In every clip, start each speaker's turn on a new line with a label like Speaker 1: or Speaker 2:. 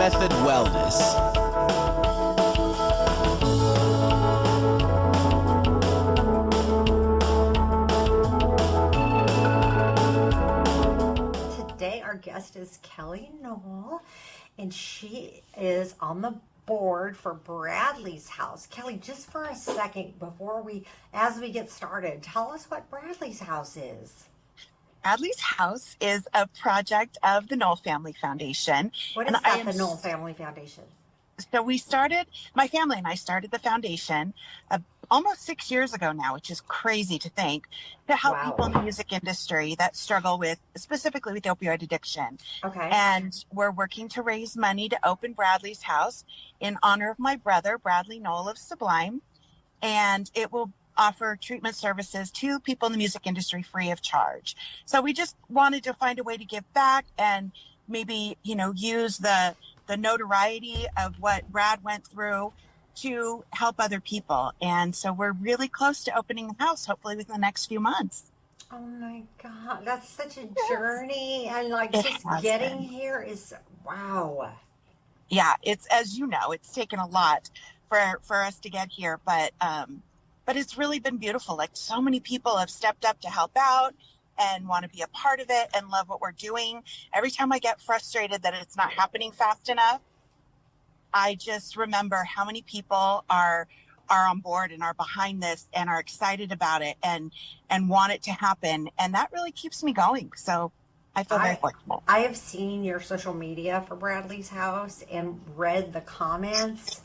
Speaker 1: Method Wellness.
Speaker 2: Today our guest is Kelly Nowell, and she is on the board for Bradley's House. Kelly, just for a second as we get started, tell us what Bradley's House is.
Speaker 3: Bradley's House is a project of the Nowell Family Foundation.
Speaker 2: What is the Nowell Family Foundation?
Speaker 3: So my family and I started the foundation almost 6 years ago now, which is crazy to think, to help people in the music industry that struggle specifically with opioid addiction.
Speaker 2: Okay.
Speaker 3: And we're working to raise money to open Bradley's House in honor of my brother, Bradley Nowell of Sublime. And it will offer treatment services to people in the music industry free of charge. So we just wanted to find a way to give back and maybe, use the notoriety of what Brad went through to help other people. And so we're really close to opening the house, hopefully within the next few months.
Speaker 2: Oh my God, that's such a journey. And getting here is, wow.
Speaker 3: Yeah, it's, as you know, it's taken a lot for us to get here, but it's really been beautiful. Like, so many people have stepped up to help out and want to be a part of it and love what we're doing. Every time I get frustrated that it's not happening fast enough, I just remember how many people are on board and are behind this and are excited about it and want it to happen. And that really keeps me going. So I feel very fortunate.
Speaker 2: I have seen your social media for Bradley's House and read the comments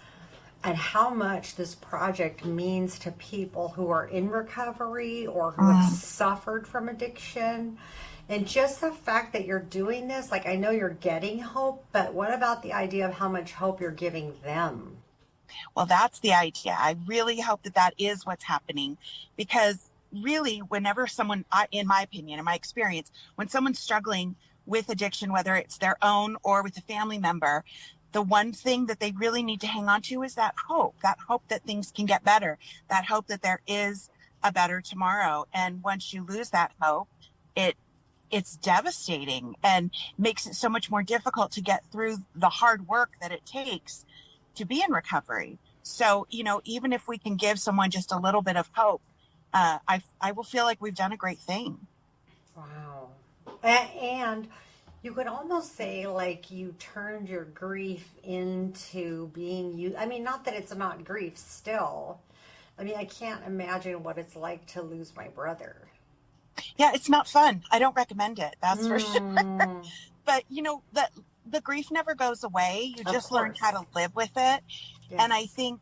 Speaker 2: and how much this project means to people who are in recovery or who have suffered from addiction. And just the fact that you're doing this, I know you're getting hope, but what about the idea of how much hope you're giving them?
Speaker 3: Well, that's the idea. I really hope that is what's happening, because really, whenever someone, in my opinion, in my experience, when someone's struggling with addiction, whether it's their own or with a family member, the one thing that they really need to hang on to is that hope that things can get better, that hope that there is a better tomorrow. And once you lose that hope, it's devastating and makes it so much more difficult to get through the hard work that it takes to be in recovery. So, even if we can give someone just a little bit of hope, I will feel like we've done a great thing.
Speaker 2: Wow. And you could almost say you turned your grief into being you. I mean, not that it's not grief still. I mean, I can't imagine what it's like to lose my brother.
Speaker 3: Yeah, it's not fun. I don't recommend it. That's for sure. But the grief never goes away. You just learn how to live with it. Yes. And I think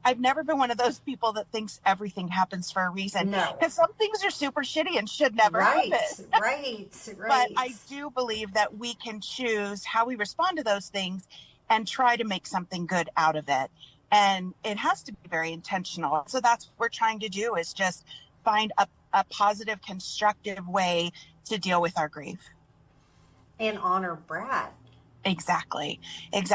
Speaker 3: I've never been one of those people that thinks everything happens for a reason.
Speaker 2: No.
Speaker 3: Because some things are super shitty and should never happen.
Speaker 2: Right.
Speaker 3: But I do believe that we can choose how we respond to those things and try to make something good out of it. And it has to be very intentional. So that's what we're trying to do, is just find a positive, constructive way to deal with our grief.
Speaker 2: And honor Brad.
Speaker 3: Exactly. And,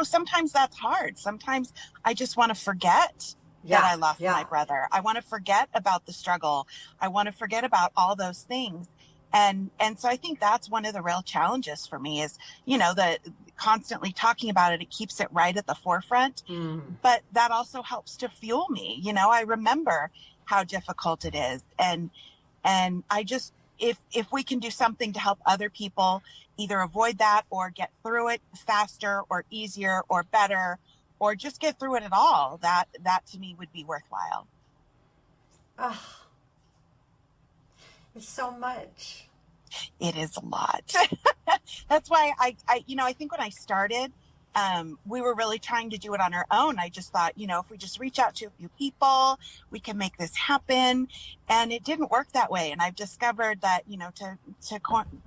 Speaker 3: sometimes that's hard. Sometimes I just want to forget that I lost my brother. I want to forget about the struggle. I want to forget about all those things. And so I think that's one of the real challenges for me is, the constantly talking about it. It keeps it right at the forefront. But that also helps to fuel me. I remember how difficult it is. And I just, if we can do something to help other people either avoid that or get through it faster or easier or better, or just get through it at all, that to me would be worthwhile.
Speaker 2: Oh, it's so much.
Speaker 3: It is a lot. That's why I think when I started, we were really trying to do it on our own. I just thought, if we just reach out to a few people, we can make this happen. And it didn't work that way. And I've discovered that, to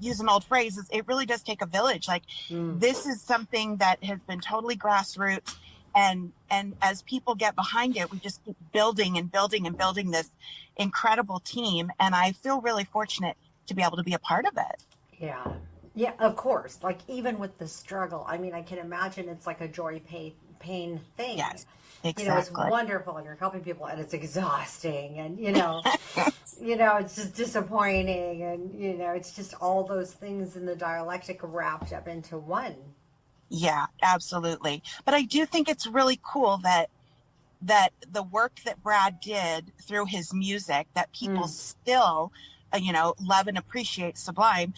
Speaker 3: use an old phrase, it really does take a village. This is something that has been totally grassroots. And as people get behind it, we just keep building and building and building this incredible team. And I feel really fortunate to be able to be a part of it.
Speaker 2: Yeah. Yeah, of course. Even with the struggle, I mean, I can imagine it's like a joy, pain thing.
Speaker 3: Yes, exactly.
Speaker 2: It's wonderful and you're helping people and it's exhausting and, it's just disappointing and, it's just all those things in the dialectic wrapped up into one.
Speaker 3: Yeah, absolutely. But I do think it's really cool that the work that Brad did through his music, that people
Speaker 2: Mm.
Speaker 3: still, love and appreciate Sublime,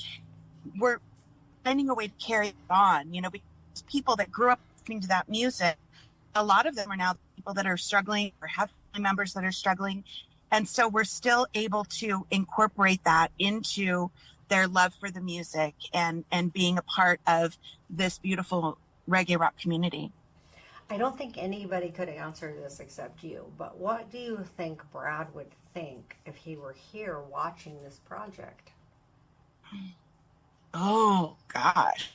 Speaker 3: we're finding a way to carry it on, because people that grew up listening to that music, a lot of them are now people that are struggling or have family members that are struggling. And so we're still able to incorporate that into their love for the music and being a part of this beautiful reggae rock community.
Speaker 2: I don't think anybody could answer this except you, but what do you think Brad would think if he were here watching this project?
Speaker 3: Oh gosh.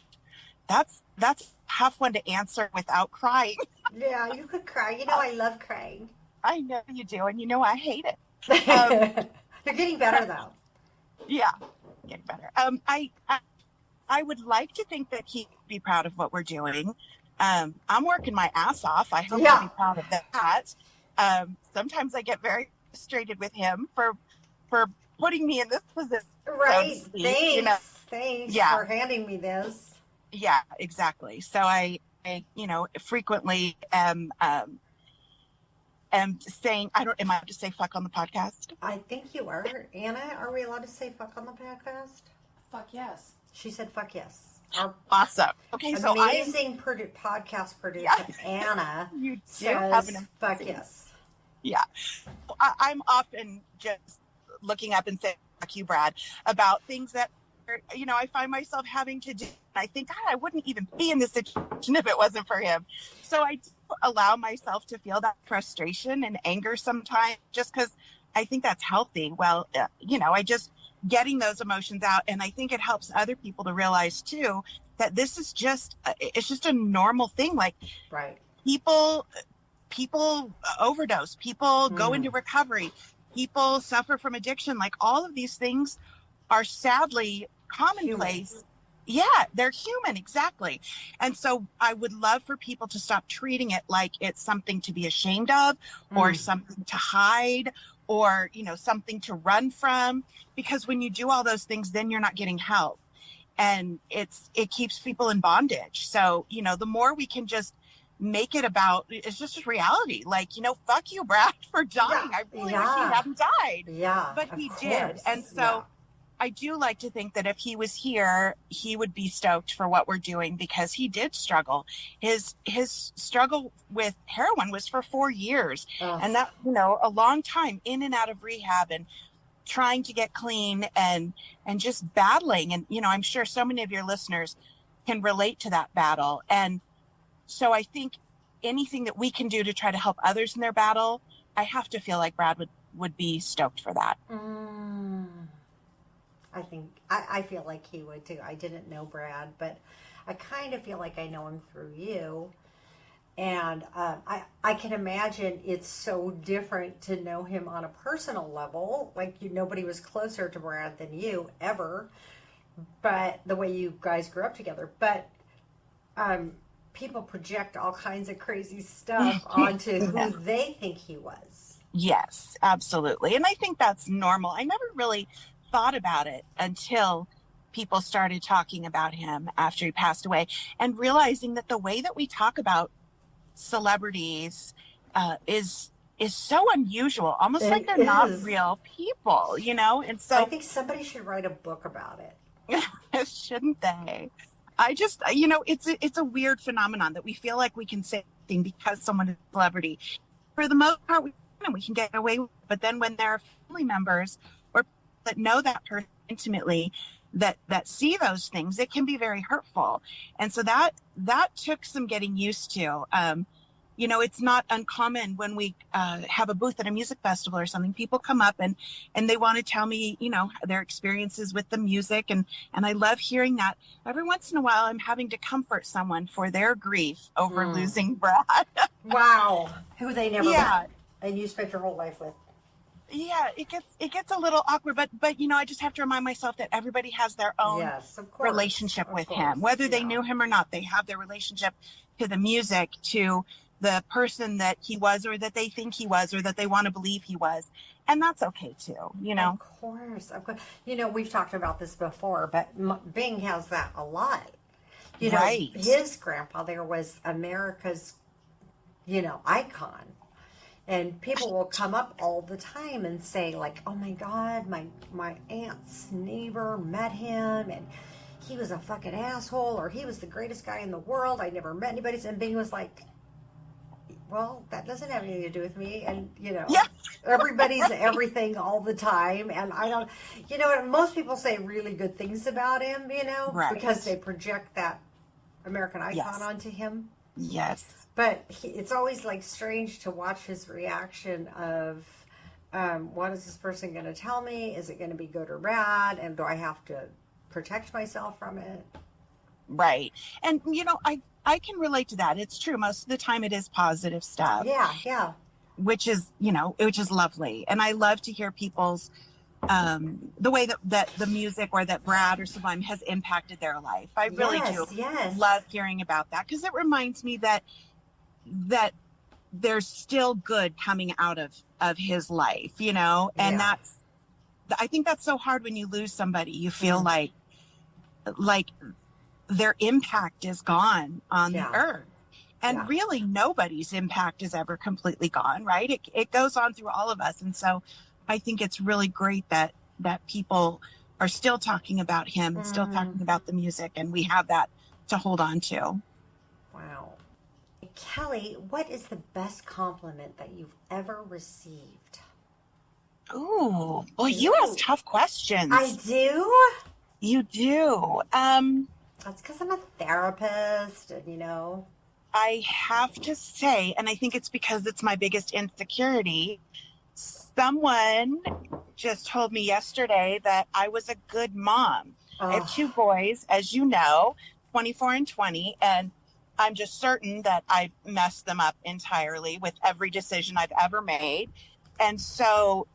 Speaker 3: That's a tough one to answer without crying.
Speaker 2: Yeah, you could cry. You know, I love crying.
Speaker 3: I know you do, and I hate it. Um,
Speaker 2: You're getting better though.
Speaker 3: yeah, getting better. I would like to think that he'd be proud of what we're doing. I'm working my ass off. I hope he'll
Speaker 2: Yeah.
Speaker 3: be proud of that. Sometimes I get very frustrated with him for putting me in this position, so to
Speaker 2: Right.
Speaker 3: speak.
Speaker 2: Thanks. Thanks
Speaker 3: Yeah,
Speaker 2: for handing me this.
Speaker 3: yeah, exactly. So I frequently am saying, I don't, am I allowed to say fuck on the podcast?
Speaker 2: I think you are. Anna, are we allowed to say fuck on the podcast?
Speaker 1: Fuck yes.
Speaker 2: She said fuck yes. Our
Speaker 3: Awesome. Okay, so
Speaker 2: amazing podcast producer, Anna,
Speaker 3: you do have
Speaker 2: says
Speaker 3: an
Speaker 2: fuck yes.
Speaker 3: yeah. I'm often just looking up and saying, fuck you, Brad, about things that, I find myself having to do. I think, God, I wouldn't even be in this situation if it wasn't for him. So I do allow myself to feel that frustration and anger sometimes just because I think that's healthy. Well, I just getting those emotions out. And I think it helps other people to realize too, that this is it's just a normal thing. Like
Speaker 2: Right.
Speaker 3: people overdose, people go into recovery, people suffer from addiction. Like all of these things are sadly commonplace.
Speaker 2: Human.
Speaker 3: Yeah, they're human, exactly. And so I would love for people to stop treating it like it's something to be ashamed of or something to hide or, something to run from, because when you do all those things, then you're not getting help. And it keeps people in bondage. So, the more we can just make it about, it's just a reality. Like, fuck you, Brad, for dying. I really wish he hadn't died.
Speaker 2: Yeah.
Speaker 3: But he did. And so I do like to think that if he was here, he would be stoked for what we're doing because he did struggle. His struggle with heroin was for 4 years. And that, a long time in and out of rehab and trying to get clean and just battling. And, I'm sure so many of your listeners can relate to that battle. And so I think anything that we can do to try to help others in their battle, I have to feel like Brad would be stoked for that.
Speaker 2: I think I feel like he would too. I didn't know Brad, but I kind of feel like I know him through you. And I can imagine it's so different to know him on a personal level. Like nobody was closer to Brad than you ever, but the way you guys grew up together. But people project all kinds of crazy stuff onto who they think he was.
Speaker 3: Yes, absolutely. And I think that's normal. I never really thought about it until people started talking about him after he passed away and realizing that the way that we talk about celebrities is so unusual, almost like they're not real people, and so
Speaker 2: I think somebody should write a book about it.
Speaker 3: shouldn't they? I just, it's a weird phenomenon that we feel like we can say anything because someone is a celebrity. For the most part, we can get away with it. But then when there are family members or people that know that person intimately that see those things, it can be very hurtful. And so that took some getting used to. It's not uncommon when we have a booth at a music festival or something. People come up and they want to tell me, their experiences with the music. And I love hearing that. Every once in a while, I'm having to comfort someone for their grief over losing Brad.
Speaker 2: Wow. Who they never met. And you spent your whole life with.
Speaker 3: Yeah, it gets a little awkward, but I just have to remind myself that everybody has their own relationship with him, whether they knew him or not. They have their relationship to the music, to the person that he was, or that they think he was, or that they want to believe he was, and that's okay too.
Speaker 2: Of course. We've talked about this before, but Bing has that a lot. You know,
Speaker 3: Right.
Speaker 2: his grandpa there was America's, icon. And people will come up all the time and say, like, oh my God, my aunt's neighbor met him and he was a fucking asshole, or he was the greatest guy in the world. I never met anybody. And Bing was like, well, that doesn't have anything to do with me. And,
Speaker 3: Yeah.
Speaker 2: everybody's everything all the time. And I don't, most people say really good things about him,
Speaker 3: Right.
Speaker 2: because they project that American icon
Speaker 3: Yes.
Speaker 2: onto him.
Speaker 3: Yes.
Speaker 2: But it's always like strange to watch his reaction of, what is this person going to tell me? Is it going to be good or bad? And do I have to protect myself from it?
Speaker 3: Right. And, I can relate to that. It's true. Most of the time it is positive stuff.
Speaker 2: Yeah, yeah.
Speaker 3: Which is lovely. And I love to hear people's, the way that the music or that Brad or Sublime has impacted their life. I really do love hearing about that, because it reminds me that there's still good coming out of his life, and I think that's so hard when you lose somebody. You feel like their impact is gone on the earth. And really nobody's impact is ever completely gone, right? It goes on through all of us. And so I think it's really great that people are still talking about him and still talking about the music, and we have that to hold on to.
Speaker 2: Wow. Kelly, what is the best compliment that you've ever received?
Speaker 3: Ooh, well, you ask tough questions.
Speaker 2: I do?
Speaker 3: You do.
Speaker 2: That's because I'm a therapist, and
Speaker 3: I have to say, and I think it's because it's my biggest insecurity, someone just told me yesterday that I was a good mom. I have 2 boys, as you know, 24 and 20, and I'm just certain that I've messed them up entirely with every decision I've ever made. And so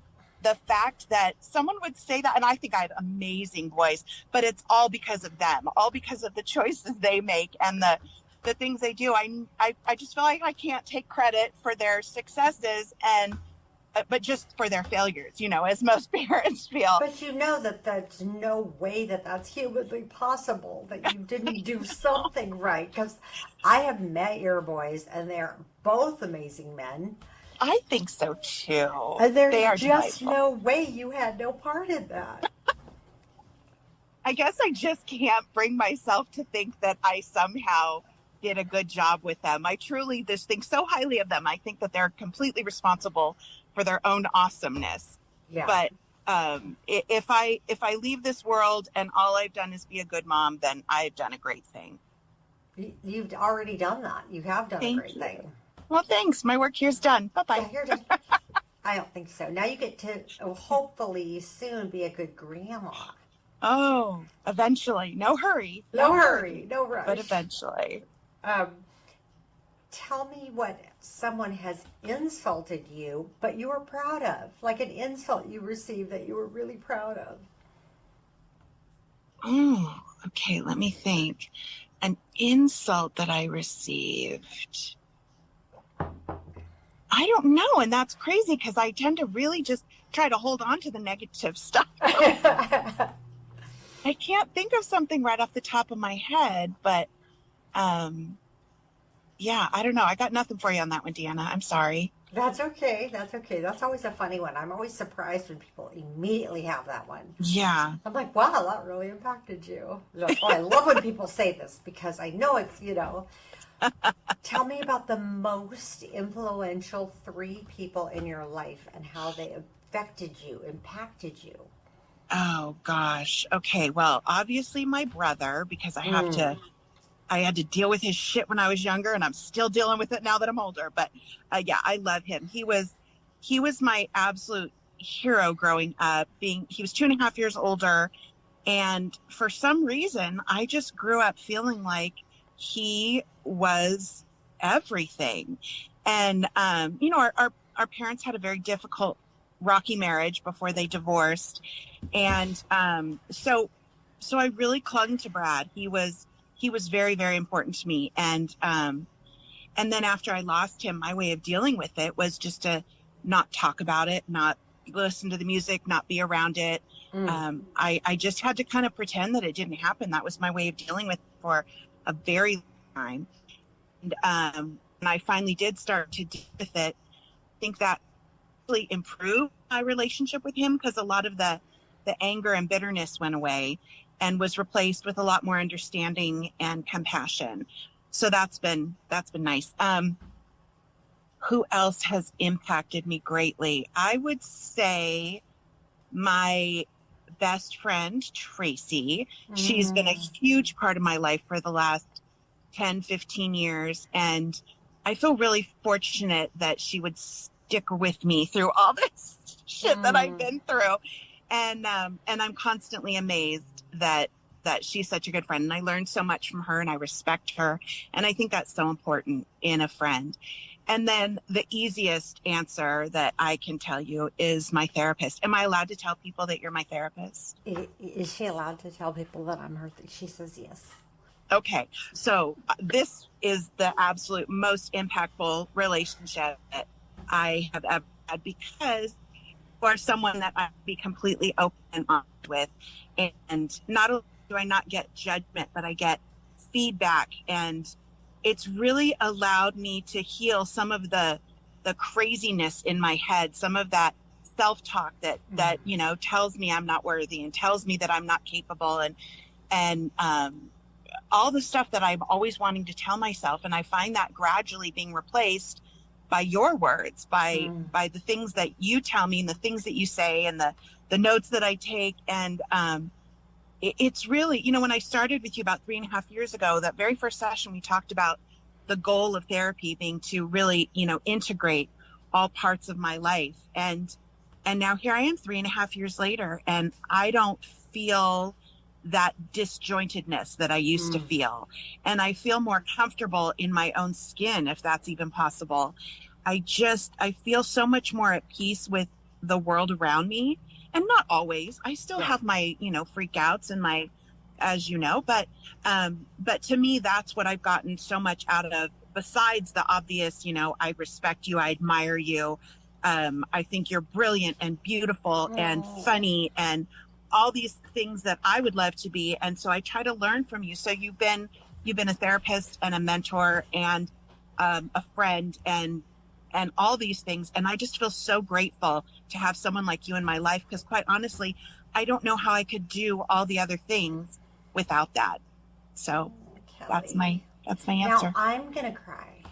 Speaker 3: the fact that someone would say that, and I think I have amazing boys, but it's all because of them, all because of the choices they make and the things they do. I just feel like I can't take credit for their successes, but just for their failures, as most parents feel.
Speaker 2: But that there's no way that that's humanly possible, that you didn't do something right. Because I have met your boys, and they're both amazing men.
Speaker 3: I think so too.
Speaker 2: And there's
Speaker 3: they are
Speaker 2: just
Speaker 3: delightful.
Speaker 2: no way you had no part in that.
Speaker 3: I guess I just can't bring myself to think that I somehow did a good job with them. I truly just think so highly of them. I think that they're completely responsible for their own awesomeness.
Speaker 2: Yeah.
Speaker 3: But if I leave this world and all I've done is be a good mom, then I've done a great thing.
Speaker 2: You've already done that. You have done a great thing.
Speaker 3: Well, thanks. My work here's done. Bye-bye.
Speaker 2: Yeah, you're done. I don't think so. Now you get to hopefully soon be a good grandma.
Speaker 3: Oh, eventually. No hurry.
Speaker 2: No hurry. No rush.
Speaker 3: But eventually.
Speaker 2: Tell me what someone has insulted you, but you were proud of. Like an insult you received that you were really proud of.
Speaker 3: Oh, okay. Let me think. An insult that I received. I don't know. And that's crazy because I tend to really just try to hold on to the negative stuff. I can't think of something right off the top of my head, but yeah, I don't know. I got nothing for you on that one, Deanna. I'm sorry.
Speaker 2: That's okay. That's okay. That's always a funny one. I'm always surprised when people immediately have that one.
Speaker 3: Yeah.
Speaker 2: I'm like, wow, that really impacted you. That's why I love when people say this, because I know it's, Tell me about the most influential 3 people in your life and how they affected you, impacted you.
Speaker 3: Oh, gosh. Okay. Well, obviously my brother, because I had to deal with his shit when I was younger, and I'm still dealing with it now that I'm older. But yeah, I love him. He was my absolute hero growing up. He was 2.5 years older. And for some reason, I just grew up feeling like he was everything. And, our parents had a very difficult, rocky marriage before they divorced. And so I really clung to Brad. He was very, very important to me. And then after I lost him, my way of dealing with it was just to not talk about it, not listen to the music, not be around it. I just had to kind of pretend that it didn't happen. That was my way of dealing with it for a very long time. And I finally did start to deal with it. I think that really improved my relationship with him because a lot of the anger and bitterness went away and was replaced with a lot more understanding and compassion. So that's been nice. Who else has impacted me greatly? I would say my best friend, Tracy. She's been a huge part of my life for the last 10, 15 years. And I feel really fortunate that she would stick with me through all this shit that I've been through. And I'm constantly amazed that she's such a good friend. And I learned so much from her and I respect her. And I think that's so important in a friend. And then the easiest answer that I can tell you is my therapist. Am I allowed to tell people that you're my therapist?
Speaker 2: Is she allowed to tell people that I'm her? She says yes.
Speaker 3: Okay. So this is the absolute most impactful relationship that I have ever had because you are someone that I'd be completely open and honest with. And not only do I not get judgment, but I get feedback, and it's really allowed me to heal some of the craziness in my head, some of that self-talk that tells me I'm not worthy and tells me that I'm not capable, and all the stuff that I'm always wanting to tell myself. And I find that gradually being replaced by your words, by the things that you tell me and the things that you say and the notes that I take. And it's really, when I started with you about 3.5 years ago, that very first session, we talked about the goal of therapy being to really, integrate all parts of my life. And now here I am 3.5 years later, and I don't feel that disjointedness that I used to feel. And I feel more comfortable in my own skin, if that's even possible. I feel so much more at peace with the world around me. And not always. I still have my, freakouts and my, as you know, but to me, that's what I've gotten so much out of, besides the obvious, I respect you, I admire you. I think you're brilliant and beautiful and funny and all these things that I would love to be. And so I try to learn from you. So you've been a therapist and a mentor and a friend and all these things. And I just feel so grateful to have someone like you in my life, because quite honestly, I don't know how I could do all the other things without that. So
Speaker 2: Kelly,
Speaker 3: that's my answer.
Speaker 2: Now I'm going to cry.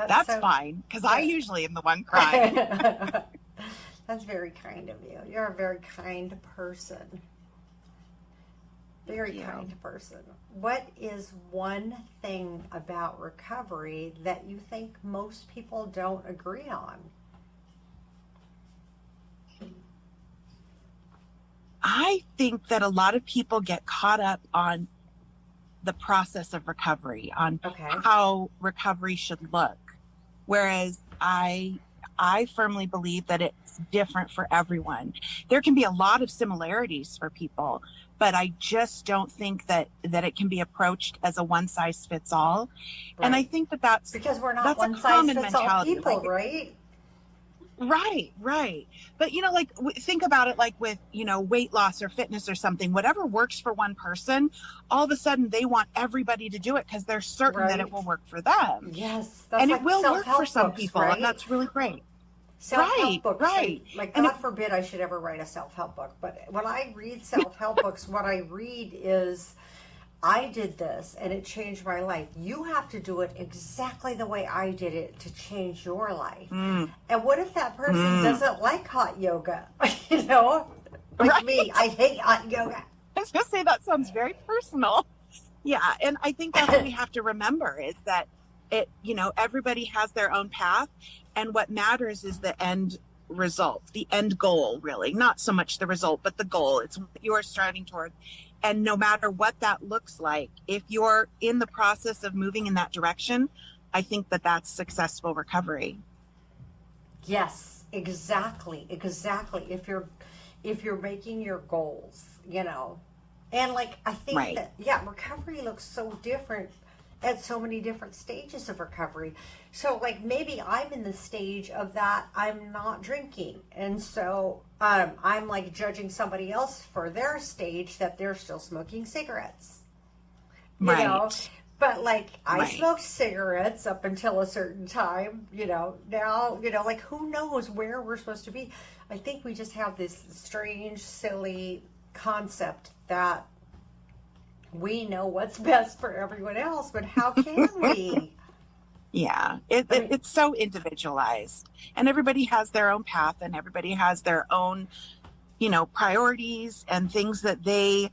Speaker 3: That's fine, because I usually am the one crying.
Speaker 2: That's very kind of you. You're a very kind person. Very kind person. What is one thing about recovery that you think most people don't agree on?
Speaker 3: I think that a lot of people get caught up on the process of recovery, on how recovery should look. Whereas I firmly believe that it's different for everyone. There can be a lot of similarities for people, but I just don't think that it can be approached as a one size fits all. Right. And I think that's
Speaker 2: because we're not one size fits all people, right?
Speaker 3: Right. But, think about it like with, weight loss or fitness or something, whatever works for one person, all of a sudden they want everybody to do it because they're certain that it will work for them.
Speaker 2: Yes.
Speaker 3: That's and like it will work for some people. Right? And that's really great.
Speaker 2: Self-help books. Right. Like, God forbid I should ever write a self-help book. But when I read self-help books, what I read is, I did this and it changed my life. You have to do it exactly the way I did it to change your life. And what if that person doesn't like hot yoga? Like me, I hate hot yoga.
Speaker 3: I was going to say, that sounds very personal. Yeah. And I think that's what we have to remember is that everybody has their own path. And what matters is the end result, the end goal, really. Not so much the result, but the goal. It's what you're striving toward. And no matter what that looks like, if you're in the process of moving in that direction, I think that that's successful recovery.
Speaker 2: Yes, exactly. If you're making your goals, and like, I think that, recovery looks so different at so many different stages of recovery. So like maybe I'm in the stage of that I'm not drinking, and so I'm like judging somebody else for their stage that they're still smoking cigarettes, you know.
Speaker 3: Right.
Speaker 2: But like I
Speaker 3: Right.
Speaker 2: smoked cigarettes up until a certain time, you know. Now, you know, like who knows where we're supposed to be. I think we just have this strange, silly concept that we know what's best for everyone else, but how can we?
Speaker 3: Yeah,
Speaker 2: I mean,
Speaker 3: it's so individualized, and everybody has their own path, and everybody has their own, priorities and things that they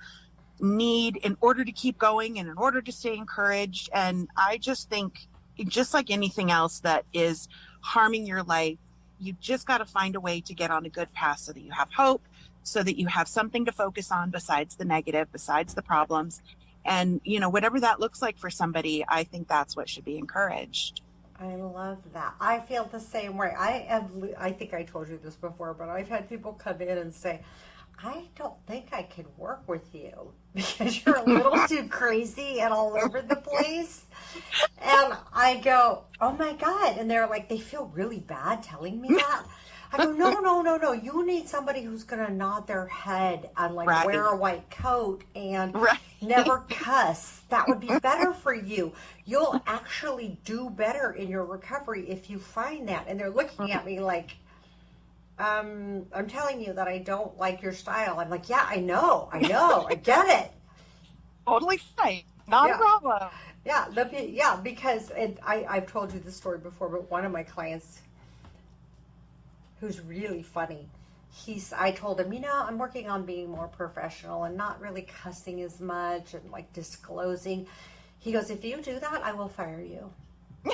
Speaker 3: need in order to keep going and in order to stay encouraged. And I just think, just like anything else that is harming your life, you just got to find a way to get on a good path so that you have hope, so that you have something to focus on besides the negative, besides the problems. And, whatever that looks like for somebody, I think that's what should be encouraged.
Speaker 2: I love that. I feel the same way. I think I told you this before, but I've had people come in and say, I don't think I could work with you because you're a little too crazy and all over the place. And I go, oh my God. And they're like, they feel really bad telling me that. I go, no. You need somebody who's going to nod their head and like
Speaker 3: Right.
Speaker 2: wear a white coat and
Speaker 3: Right.
Speaker 2: never cuss. That would be better for you. You'll actually do better in your recovery if you find that. And they're looking at me like, I'm telling you that I don't like your style. I'm like, yeah, I know, I get it.
Speaker 3: Totally fine. Not
Speaker 2: Yeah.
Speaker 3: a problem.
Speaker 2: Yeah, because I've told you this story before, but one of my clients who's really funny, I told him, I'm working on being more professional and not really cussing as much and like disclosing. He goes, if you do that, I will fire you.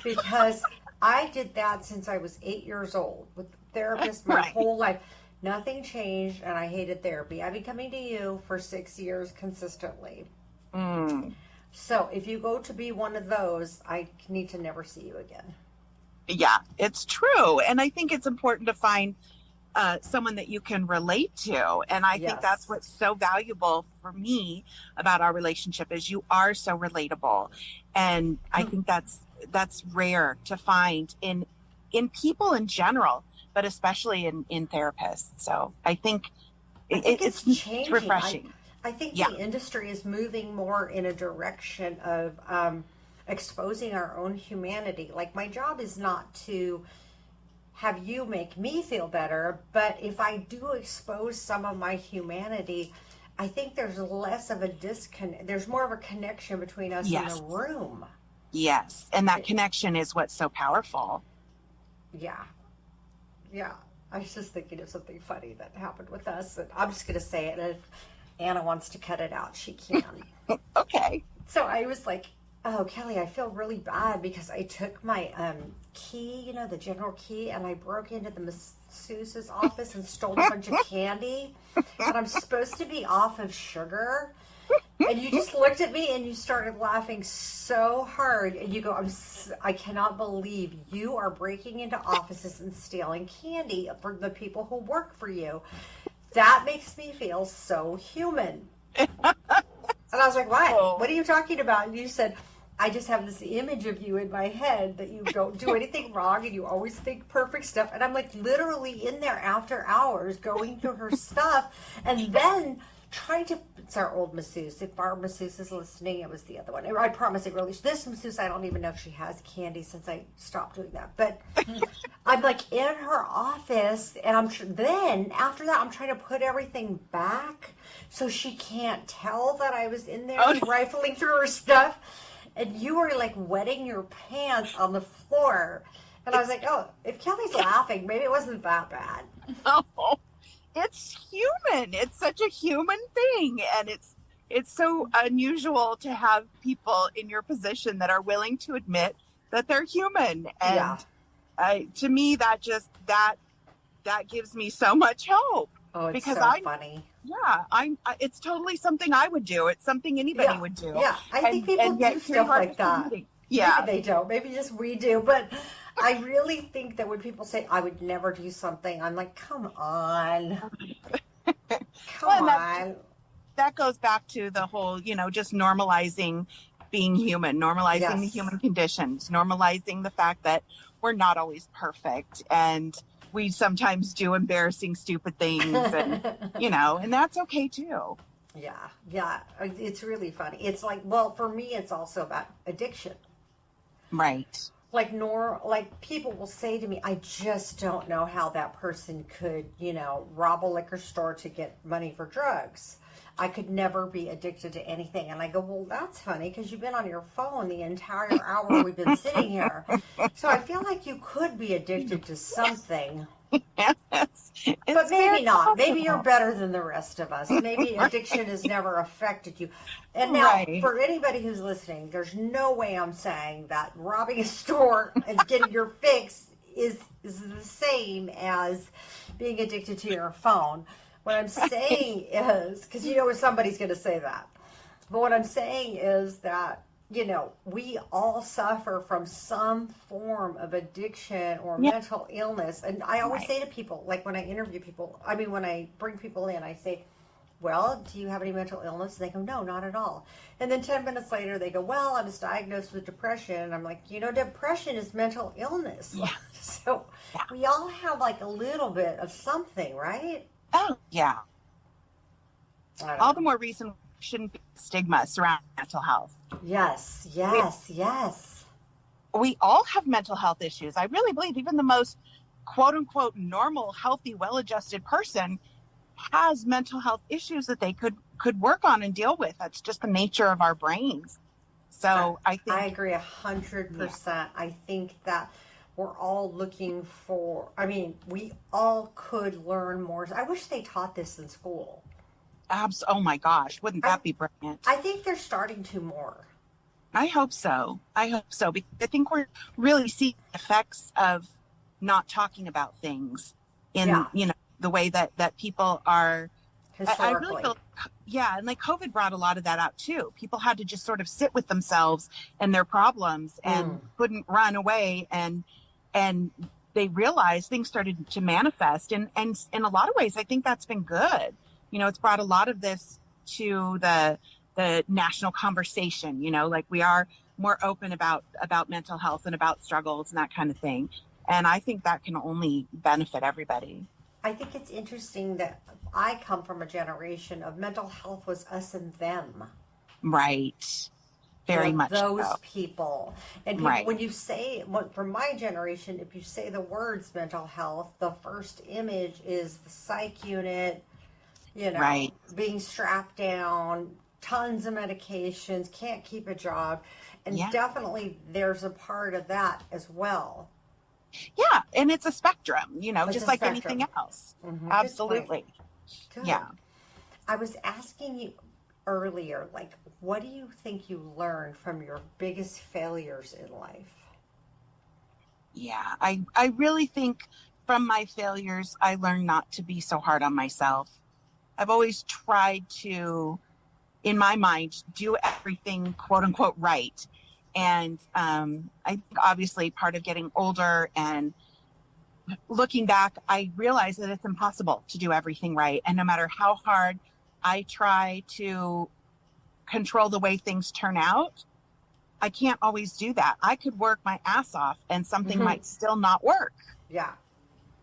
Speaker 2: Because I did that since I was 8 years old with therapists my
Speaker 3: Right.
Speaker 2: whole life. Nothing changed, and I hated therapy. I've been coming to you for 6 years consistently. So if you go to be one of those, I need to never see you again.
Speaker 3: Yeah, it's true. And I think it's important to find someone that you can relate to. And I think that's
Speaker 2: Yes.
Speaker 3: what's so valuable for me about our relationship is you are so relatable. And I think that's rare to find in people in general, but especially in therapists. So I think,
Speaker 2: it's changing.
Speaker 3: refreshing.
Speaker 2: I think
Speaker 3: Yeah.
Speaker 2: the industry is moving more in a direction of exposing our own humanity. Like my job is not to have you make me feel better, but if I do expose some of my humanity, I think there's less of a disconnect. There's more of a connection between us
Speaker 3: Yes.
Speaker 2: in the room.
Speaker 3: Yes. And that connection is what's so powerful.
Speaker 2: Yeah. I was just thinking of something funny that happened with us, and I'm just going to say it. And if Anna wants to cut it out, she can.
Speaker 3: Okay.
Speaker 2: So I was like, oh, Kelly, I feel really bad because I took my key, the general key, and I broke into the masseuse's office and stole a bunch of candy. And I'm supposed to be off of sugar. And you just looked at me and you started laughing so hard. And you go, I cannot believe you are breaking into offices and stealing candy for the people who work for you. That makes me feel so human. And I was like, what?
Speaker 3: Oh.
Speaker 2: What are you talking about? And you said, I just have this image of you in my head that you don't do anything wrong and you always think perfect stuff. And I'm like literally in there after hours going through her stuff and then trying to, it's our old masseuse. If our masseuse is listening, it was the other one. I promise it really, this masseuse, I don't even know if she has candy since I stopped doing that. But I'm like in her office and then after that, I'm trying to put everything back so she can't tell that I was in there rifling through her stuff. And you were like wetting your pants on the floor. And I was like, oh, if Kelly's laughing, maybe it wasn't that bad.
Speaker 3: Oh, it's human. It's such a human thing. And it's so unusual to have people in your position that are willing to admit that they're human. And to me, that gives me so much hope.
Speaker 2: Oh, it's
Speaker 3: because
Speaker 2: so funny.
Speaker 3: Yeah, it's totally something I would do. It's something anybody would do.
Speaker 2: Yeah, I think people do stuff like that.
Speaker 3: Yeah.
Speaker 2: Maybe they don't. Maybe just we do. But I really think that when people say, I would never do something, I'm like, come on. Come on.
Speaker 3: That goes back to the whole, just normalizing being human, normalizing the
Speaker 2: Yes.
Speaker 3: human conditions, normalizing the fact that we're not always perfect and we sometimes do embarrassing, stupid things, and and that's okay too.
Speaker 2: Yeah, yeah, it's really funny. It's like, well, for me, it's also about addiction.
Speaker 3: Right.
Speaker 2: Like people will say to me, I just don't know how that person could, rob a liquor store to get money for drugs. I could never be addicted to anything. And I go, well, that's funny because you've been on your phone the entire hour we've been sitting here. So I feel like you could be addicted to something.
Speaker 3: Yes,
Speaker 2: But
Speaker 3: it's very
Speaker 2: maybe not. Maybe you're
Speaker 3: possible.
Speaker 2: better than the rest of us. Maybe addiction has never affected you. And now,
Speaker 3: Right.
Speaker 2: for anybody who's listening, there's no way I'm saying that robbing a store and getting your fix is the same as being addicted to your phone. What I'm saying is, because somebody's going to say that. But what I'm saying is that we all suffer from some form of addiction or
Speaker 3: Yeah.
Speaker 2: mental illness. And I always
Speaker 3: Right.
Speaker 2: say to people, like when I interview people, when I bring people in, I say, well, do you have any mental illness? And they go, no, not at all. And then 10 minutes later, they go, well, I was diagnosed with depression. And I'm like, depression is mental illness.
Speaker 3: Yeah.
Speaker 2: So
Speaker 3: Yeah.
Speaker 2: we all have like a little bit of something, right?
Speaker 3: Oh, yeah.
Speaker 2: I don't
Speaker 3: All
Speaker 2: know.
Speaker 3: the more reason we shouldn't be stigma surrounding mental health.
Speaker 2: Yes,
Speaker 3: We,
Speaker 2: yes, yes.
Speaker 3: we all have mental health issues. I really believe even the most quote unquote normal, healthy, well-adjusted person has mental health issues that they could work on and deal with. That's just the nature of our brains.
Speaker 2: I,
Speaker 3: So I
Speaker 2: I
Speaker 3: think,
Speaker 2: agree
Speaker 3: yeah,
Speaker 2: 100%. I think that we're all looking for, we all could learn more. I wish they taught this in school.
Speaker 3: oh my gosh, wouldn't
Speaker 2: I,
Speaker 3: that be brilliant?
Speaker 2: I think they're starting to more.
Speaker 3: I hope so. I hope so, because I think we're really seeing the effects of not talking about things in,
Speaker 2: Yeah,
Speaker 3: the way that people are. I really
Speaker 2: historically.
Speaker 3: feel, yeah, and like COVID brought a lot of that out too. People had to just sort of sit with themselves and their problems
Speaker 2: Mm.
Speaker 3: and couldn't run away, and they realized things started to manifest, and in a lot of ways I think that's been good. It's brought a lot of this to the national conversation, like we are more open about mental health and about struggles and that kind of thing. And I think that can only benefit everybody.
Speaker 2: I think it's interesting that I come from a generation of mental health was us and them.
Speaker 3: Right. Very much
Speaker 2: Those
Speaker 3: so.
Speaker 2: people. And people,
Speaker 3: Right.
Speaker 2: when you say, from my generation, if you say the words mental health, the first image is the psych unit,
Speaker 3: Right.
Speaker 2: being strapped down, tons of medications, can't keep a job. And
Speaker 3: Yeah.
Speaker 2: definitely there's a part of that as well.
Speaker 3: Yeah. And it's a spectrum,
Speaker 2: It's
Speaker 3: just
Speaker 2: a
Speaker 3: like anything
Speaker 2: spectrum.
Speaker 3: else.
Speaker 2: Good point.
Speaker 3: Absolutely.
Speaker 2: Good.
Speaker 3: Yeah.
Speaker 2: I was asking you earlier, like, what do you think you learned from your biggest failures in life?
Speaker 3: Yeah. I really think from my failures, I learned not to be so hard on myself. I've always tried to, in my mind, do everything quote unquote right. And I think obviously part of getting older and looking back, I realize that it's impossible to do everything right. And no matter how hard I try to control the way things turn out, I can't always do that. I could work my ass off and something
Speaker 2: Mm-hmm.
Speaker 3: might still not work.
Speaker 2: Yeah.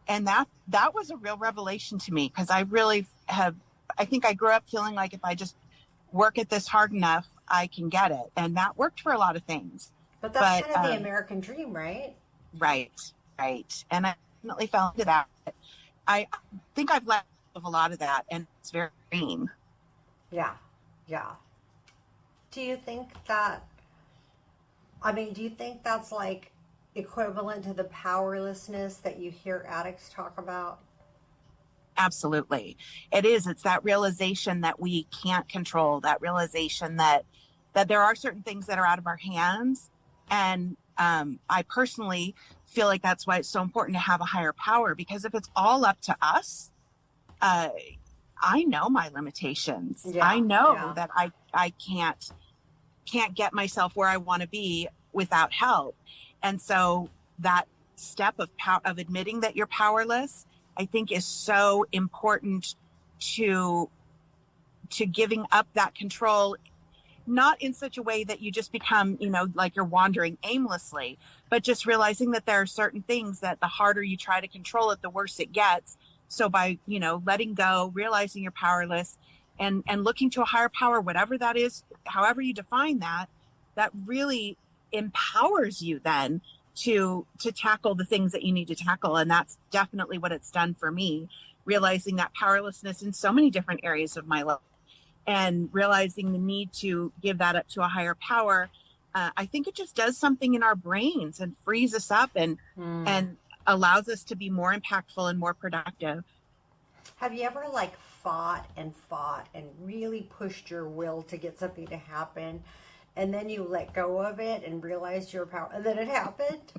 Speaker 3: And that was a real revelation to me, because I think I grew up feeling like if I just work at this hard enough, I can get it. And that worked for a lot of things.
Speaker 2: But that's
Speaker 3: But
Speaker 2: kind of the American dream, right?
Speaker 3: right, right. And I definitely fell into that. I think I've let go of a lot of that, and it's very green.
Speaker 2: Yeah. Yeah. Do you think do you think that's like equivalent to the powerlessness that you hear addicts talk about?
Speaker 3: Absolutely. It is. It's that realization that we can't control, that realization that there are certain things that are out of our hands. And I personally feel like that's why it's so important to have a higher power, because if it's all up to us, uh, I know my limitations. I
Speaker 2: Yeah.
Speaker 3: know
Speaker 2: Yeah.
Speaker 3: that I can't get myself where I want to be without help. And so that step of admitting that you're powerless, I think, is so important to giving up that control not in such a way that you just become, like you're wandering aimlessly, but just realizing that there are certain things that the harder you try to control it, the worse it gets. So by, letting go, realizing you're powerless, and looking to a higher power, whatever that is, however you define that, that really empowers you then to tackle the things that you need to tackle. And that's definitely what it's done for me, realizing that powerlessness in so many different areas of my life, and realizing the need to give that up to a higher power. I think it just does something in our brains and frees us up and allows us to be more impactful and more productive.
Speaker 2: Have you ever like fought and really pushed your will to get something to happen, and then you let go of it and realized your power, and then it happened?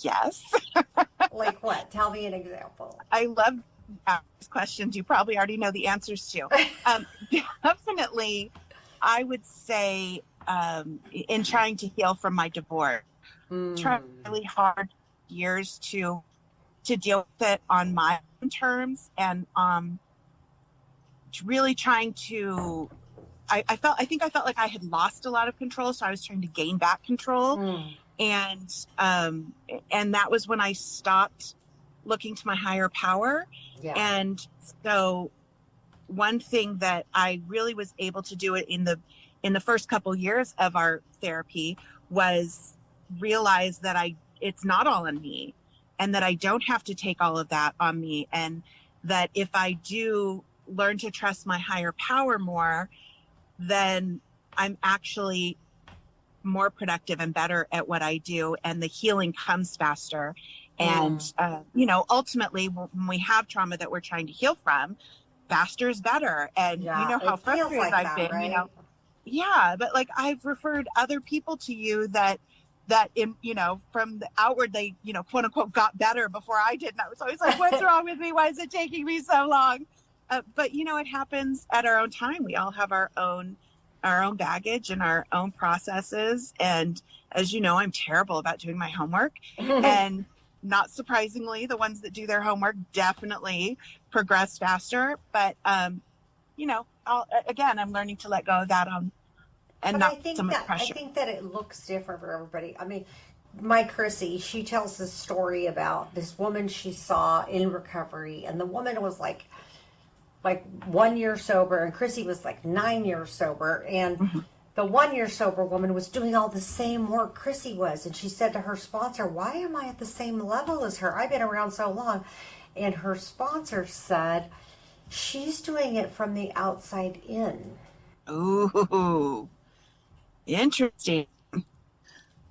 Speaker 3: Yes.
Speaker 2: Like what? Tell me an example.
Speaker 3: I love these questions. You probably already know the answers to. Definitely, I would say in trying to heal from my divorce, trying really hard years to deal with it on my own terms, and really trying to. I think I felt like I had lost a lot of control, so I was trying to gain back control, and that was when I stopped looking to my higher power.
Speaker 2: Yeah.
Speaker 3: And so one thing that I really was able to do it in the first couple years of our therapy was realize that it's not all on me, and that I don't have to take all of that on me, and that if I do learn to trust my higher power more, then I'm actually more productive and better at what I do, and the healing comes faster. And ultimately, when we have trauma that we're trying to heal from, faster is better. And you know how frustrated
Speaker 2: like
Speaker 3: I've
Speaker 2: that,
Speaker 3: been,
Speaker 2: right?
Speaker 3: Yeah, but like I've referred other people to you that in, from the outward, they, quote unquote, got better before I did. And I was always like, what's wrong with me? Why is it taking me so long? But it happens at our own time. We all have our own baggage and our own processes. And as you know, I'm terrible about doing my homework. And not surprisingly, the ones that do their homework definitely progress faster. But, I'm learning to let go of that and
Speaker 2: But
Speaker 3: not so much
Speaker 2: I
Speaker 3: pressure.
Speaker 2: think that it looks different for everybody. I mean, my Chrissy, she tells this story about this woman she saw in recovery, and the woman was like 1 year sober, and Chrissy was like 9 years sober, and the 1 year sober woman was doing all the same work Chrissy was, and she said to her sponsor, "Why am I at the same level as her? I've been around so long." And her sponsor said, "She's doing it from the outside in."
Speaker 3: Ooh, interesting.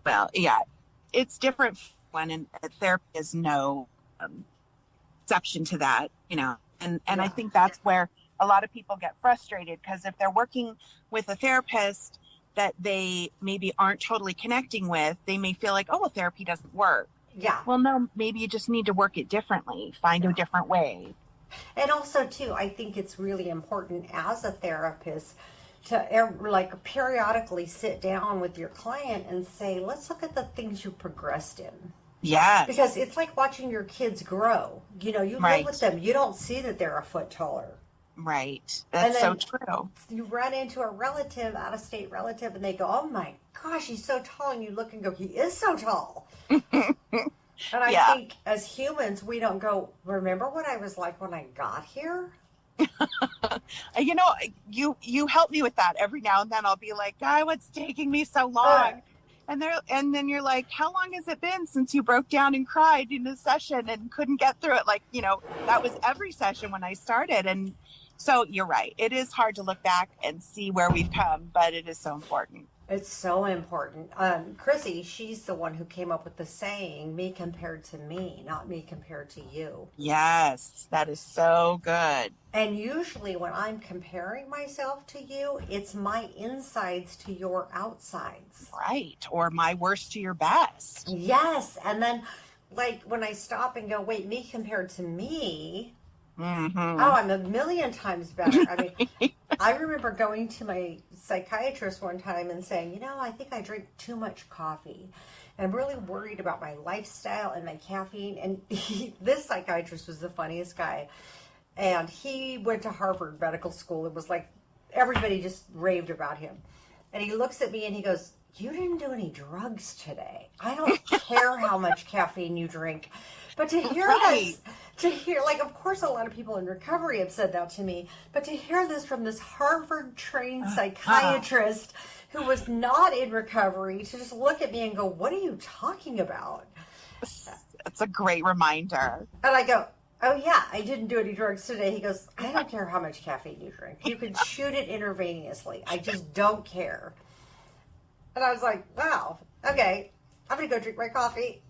Speaker 3: Well, yeah, it's different when therapy is no exception to that, and I think that's where a lot of people get frustrated, because if they're working with a therapist that they maybe aren't totally connecting with, they may feel like, oh, well, therapy doesn't work.
Speaker 2: Yeah.
Speaker 3: Well, no, maybe you just need to work it differently, find a different way.
Speaker 2: And also, too, I think it's really important as a therapist to periodically sit down with your client and say, let's look at the things you progressed in.
Speaker 3: Yes.
Speaker 2: Because it's like watching your kids grow. You live with them. You don't see that they're a foot taller.
Speaker 3: Right. That's so true.
Speaker 2: You run into a relative, out-of-state relative, and they go, "Oh my gosh, he's so tall." And you look and go, "He is so tall." And I think as humans, we don't go, "Remember what I was like when I got here?"
Speaker 3: You help me with that every now and then. I'll be like, "God, what's taking me so long?" And then you're like, "How long has it been since you broke down and cried in a session and couldn't get through it?" Like, that was every session when I started. And so you're right. It is hard to look back and see where we've come, but it is so important.
Speaker 2: It's so important. Chrissy, she's the one who came up with the saying, "Me compared to me, not me compared to you."
Speaker 3: Yes, that is so good.
Speaker 2: And usually when I'm comparing myself to you, it's my insides to your outsides.
Speaker 3: Right. Or my worst to your best.
Speaker 2: Yes. And then when I stop and go, wait, me compared to me, oh, I'm a million times better. I mean, I remember going to my psychiatrist one time and saying, I think I drink too much coffee. And I'm really worried about my lifestyle and my caffeine. And this psychiatrist was the funniest guy. And he went to Harvard Medical School. It was like everybody just raved about him. And he looks at me and he goes, "You didn't do any drugs today. I don't care how much caffeine you drink." But to hear
Speaker 3: Right.
Speaker 2: this, to hear, like, of course, a lot of people in recovery have said that to me, but to hear this from this Harvard trained psychiatrist who was not in recovery, to just look at me and go, "What are you talking about?"
Speaker 3: It's a great reminder.
Speaker 2: And I go, "Oh, yeah, I didn't do any drugs today." He goes, "I don't care how much caffeine you drink. You can shoot it intravenously. I just don't care." And I was like, wow, okay, I'm going to go drink my coffee.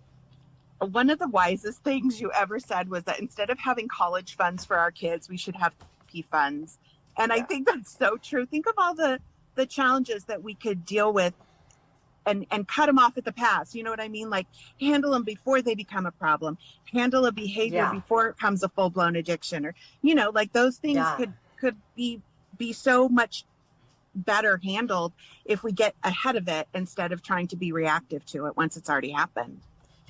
Speaker 3: One of the wisest things you ever said was that instead of having college funds for our kids, we should have P funds. And I think that's so true. Think of all the challenges that we could deal with and cut them off at the pass. You know what I mean? Like handle them before they become a problem, handle a behavior before it becomes a full-blown addiction, or, you know, like those things could be so much better handled if we get ahead of it instead of trying to be reactive to it once it's already happened.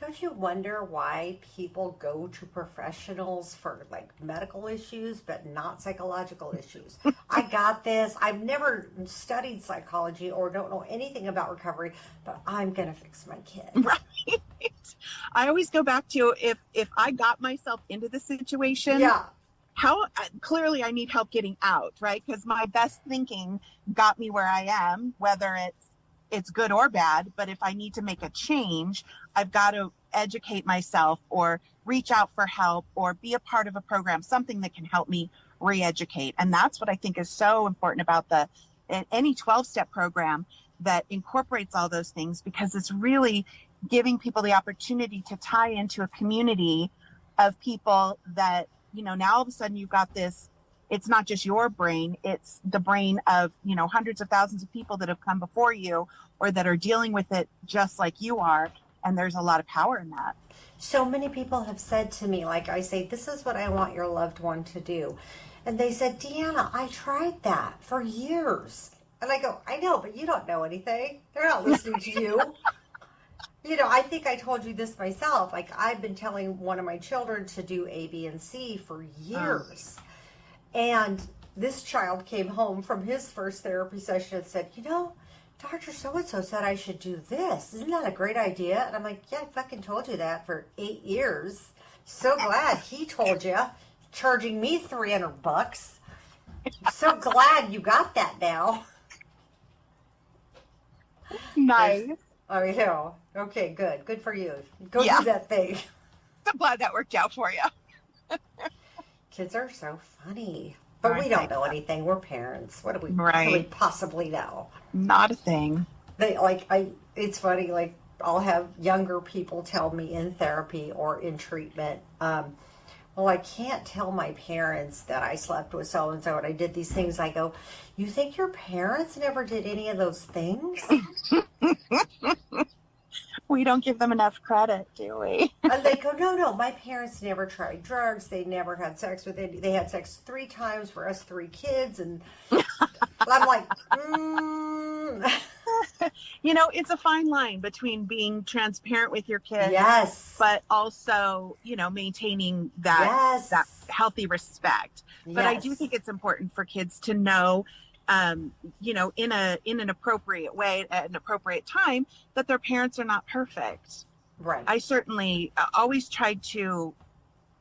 Speaker 2: Don't you wonder why people go to professionals for like medical issues but not psychological issues? I got this. I've never studied psychology or don't know anything about recovery, but I'm going to fix my kid.
Speaker 3: Right. I always go back to if I got myself into the situation, how clearly I need help getting out, right? Because my best thinking got me where I am, whether it's good or bad. But if I need to make a change, I've got to educate myself or reach out for help or be a part of a program, something that can help me re-educate. And that's what I think is so important about any 12-step program that incorporates all those things, because it's really giving people the opportunity to tie into a community of people that, you know, now all of a sudden you've got this, it's not just your brain, it's the brain of, you know, hundreds of thousands of people that have come before you or that are dealing with it just like you are. And there's a lot of power in that.
Speaker 2: So many people have said to me, like I say, "This is what I want your loved one to do." And they said, "Deanna, I tried that for years." And I go, "I know, but you don't know anything. They're not listening to you." You know, I think I told you this myself. Like, I've been telling one of my children to do A, B, and C for years. And this child came home from his first therapy session and said, "You know, Dr. So-and-so said I should do this. Isn't that a great idea?" And I'm like, "Yeah, I fucking told you that for 8 years. So glad he told you, charging me $300. So glad you got that now."
Speaker 3: Nice.
Speaker 2: I know. Okay, good. Good for you. Go do that thing.
Speaker 3: I'm glad that worked out for you.
Speaker 2: Kids are so funny. But we don't know anything. We're parents. What do we really possibly know? Not
Speaker 3: a thing.
Speaker 2: It's funny, like, I'll have younger people tell me in therapy or in treatment, "Well, I can't tell my parents that I slept with so-and-so and I did these things." I go, "You think your parents never did any of those things?"
Speaker 3: We don't give them enough credit, do we?
Speaker 2: And they go, no, my parents never tried drugs. They never had sex with any. They had sex 3 times for us 3 kids. And I'm like,
Speaker 3: You know, it's a fine line between being transparent with your kids, but also, you know, maintaining that healthy respect. But I do think it's important for kids to know, you know, in an appropriate way, at an appropriate time, that their parents are not perfect.
Speaker 2: Right.
Speaker 3: I certainly always tried to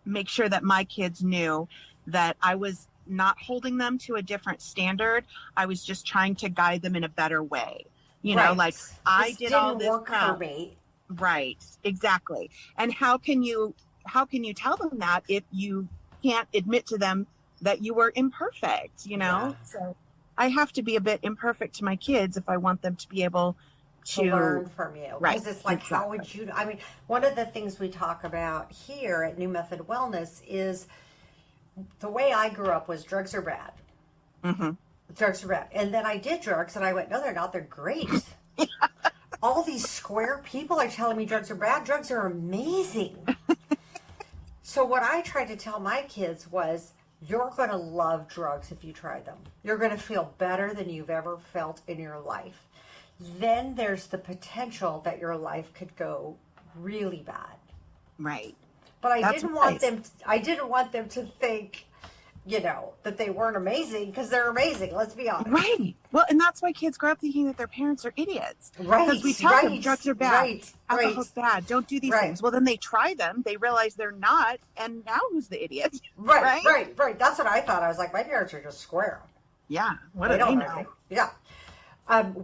Speaker 3: make sure that my kids knew that I was not holding them to a different standard. I was just trying to guide them in a better way. You know, like, I did all this
Speaker 2: work for me.
Speaker 3: Right. Exactly. And how can you tell them that if you can't admit to them that you were imperfect, you know? So I have to be a bit imperfect to my kids if I want them to be able to
Speaker 2: learn from you. Because it's like, how would you, I mean, one of the things we talk about here at New Method Wellness is the way I grew up was drugs are bad.
Speaker 3: Mm-hmm.
Speaker 2: Drugs are bad. And then I did drugs and I went, no, they're not. They're great. All these square people are telling me drugs are bad. Drugs are amazing. So what I tried to tell my kids was, you're going to love drugs if you try them. You're going to feel better than you've ever felt in your life. Then there's the potential that your life could go really bad.
Speaker 3: Right.
Speaker 2: But I didn't want them to think that they weren't amazing, because they're amazing. Let's be honest.
Speaker 3: Right. Well, and that's why kids grow up thinking that their parents are idiots.
Speaker 2: Right.
Speaker 3: Because we tell them drugs are bad,
Speaker 2: Right.
Speaker 3: alcohol's bad, don't do these
Speaker 2: Right.
Speaker 3: things. Well, then they try them, they realize they're not, and now who's the idiot?
Speaker 2: Right. That's what I thought. I was like, my parents are just square.
Speaker 3: Yeah. What do they know?
Speaker 2: Yeah.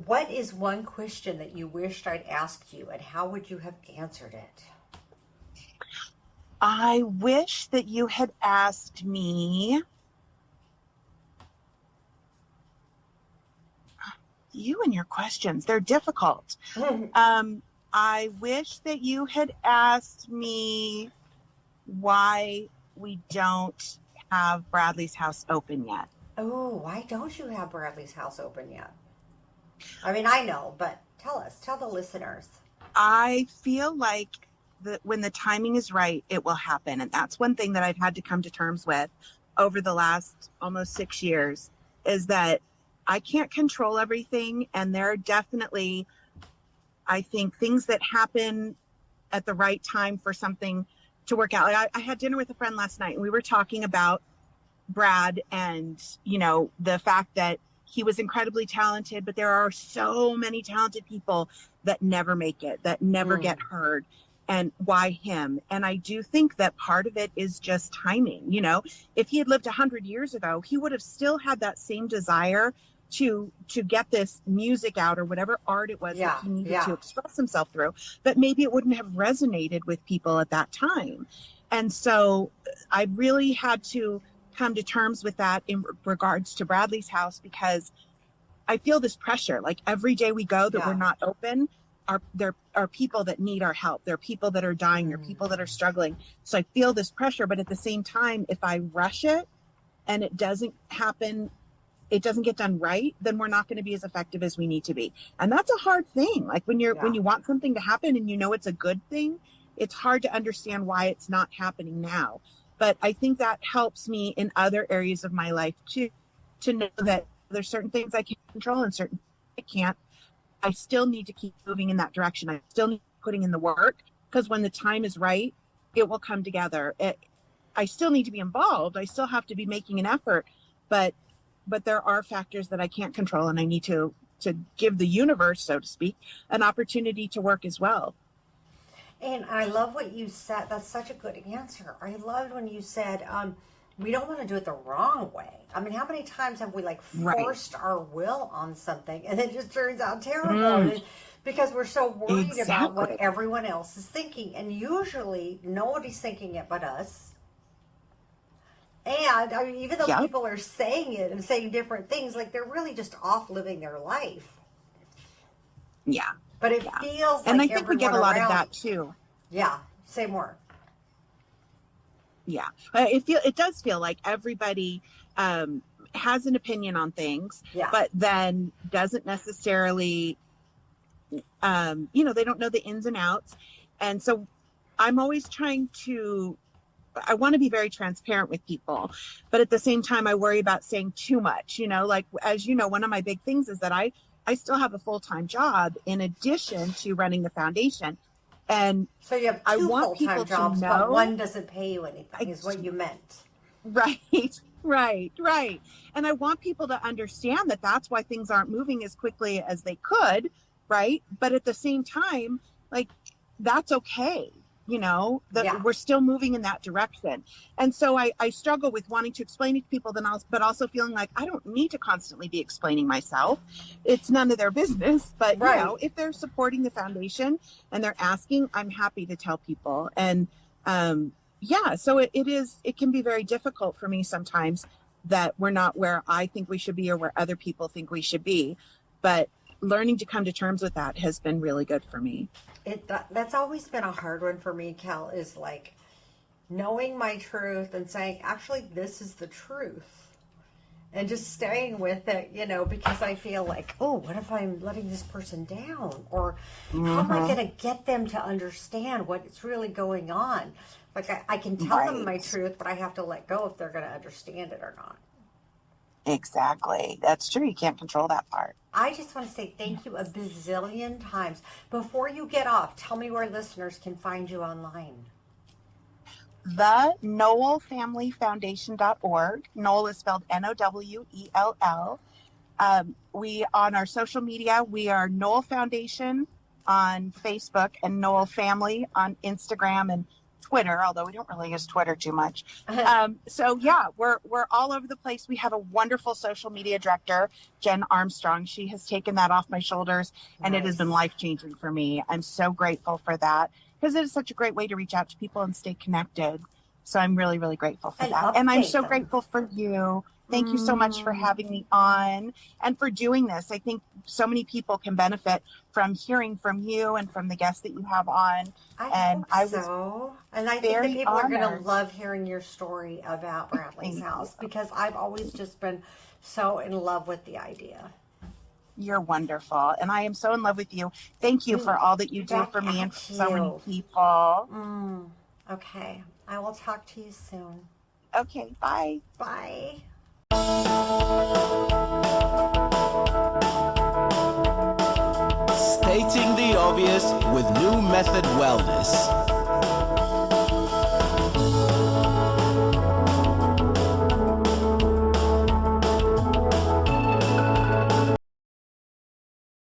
Speaker 2: What is one question that you wished I'd asked you, and how would you have answered it?
Speaker 3: I wish that you had asked me. You and your questions, they're difficult. I wish that you had asked me why we don't have Bradley's house open yet.
Speaker 2: Oh, why don't you have Bradley's house open yet? I mean, I know, but tell the listeners.
Speaker 3: I feel like when the timing is right, it will happen. And that's one thing that I've had to come to terms with over the last almost 6 years, is that I can't control everything. And there are definitely, I think, things that happen at the right time for something to work out. Like I had dinner with a friend last night, and we were talking about Brad and, the fact that he was incredibly talented, but there are so many talented people that never make it, that never get heard. And why him? And I do think that part of it is just timing. If he had lived 100 years ago, he would have still had that same desire to get this music out, or whatever art it was that he needed to express himself through. But maybe it wouldn't have resonated with people at that time. And so I really had to come to terms with that in regards to Bradley's house, because I feel this pressure. Like every day we go that we're not open, there are people that need our help. There are people that are dying. There are people that are struggling. So I feel this pressure, but at the same time, if I rush it and it doesn't happen, it doesn't get done right, then we're not going to be as effective as we need to be. And that's a hard thing. Like when you want something to happen and it's a good thing, it's hard to understand why it's not happening now. But I think that helps me in other areas of my life too, to know that there's certain things I can't control and certain I can't. I still need to keep moving in that direction. I still need to be putting in the work, because when the time is right, it will come together. I still need to be involved. I still have to be making an effort, but there are factors that I can't control, and I need to give the universe, so to speak, an opportunity to work as well.
Speaker 2: And I love what you said. That's such a good answer. I loved when you said, we don't want to do it the wrong way. I mean, how many times have we forced our will on something, and it just turns out terrible because we're so worried about what everyone else is thinking, and usually nobody's thinking it but us. And I mean, even though people are saying it and saying different things, they're really just off living their life.
Speaker 3: Yeah.
Speaker 2: But it feels
Speaker 3: and I think we get a lot of that too.
Speaker 2: Yeah. Say more.
Speaker 3: Yeah. It does feel like everybody has an opinion on things, but then doesn't necessarily, they don't know the ins and outs. And so I'm always I want to be very transparent with people, but at the same time, I worry about saying too much, as one of my big things is that I still have a full-time job in addition to running the foundation. And
Speaker 2: so you have two full-time jobs, but one doesn't pay you anything, is what you meant.
Speaker 3: Right. And I want people to understand that that's why things aren't moving as quickly as they could, right? But at the same time, that's okay. We're still moving in that direction. And so I struggle with wanting to explain it to people, but also feeling like I don't need to constantly be explaining myself. It's none of their business. But, if they're supporting the foundation and they're asking, I'm happy to tell people. And so it can be very difficult for me sometimes that we're not where I think we should be or where other people think we should be. But learning to come to terms with that has been really good for me.
Speaker 2: That's always been a hard one for me, Kel, is knowing my truth and saying, actually, this is the truth. And just staying with it, because I feel what if I'm letting this person down? Or how am I going to get them to understand what's really going on? I can tell them my truth, but I have to let go if they're going to understand it or not.
Speaker 3: Exactly. That's true. You can't control that part.
Speaker 2: I just want to say thank you a bazillion times. Before you get off, tell me where listeners can find you online.
Speaker 3: the NowellFamilyFoundation.org. Nowell is spelled Nowell. We on our social media, we are Nowell Foundation on Facebook and Nowell Family on Instagram and Twitter, although we don't really use Twitter too much. So yeah, we're all over the place. We have a wonderful social media director, Jen Armstrong. She has taken that off my shoulders, and it has been life-changing for me. I'm so grateful for that because it is such a great way to reach out to people and stay connected. So I'm really, really grateful for that. And I'm so grateful for you. Thank you so much for having me on and for doing this. I think so many people can benefit from hearing from you and from the guests that you have on.
Speaker 2: And I think that people are going to love hearing your story about Bradley's house because I've always just been so in love with the idea.
Speaker 3: You're wonderful. And I am so in love with you. Thank you for all that you do for me and for so many people.
Speaker 2: Okay. I will talk to you soon.
Speaker 3: Okay. Bye.
Speaker 2: Bye.
Speaker 1: Stating the obvious with New Method Wellness.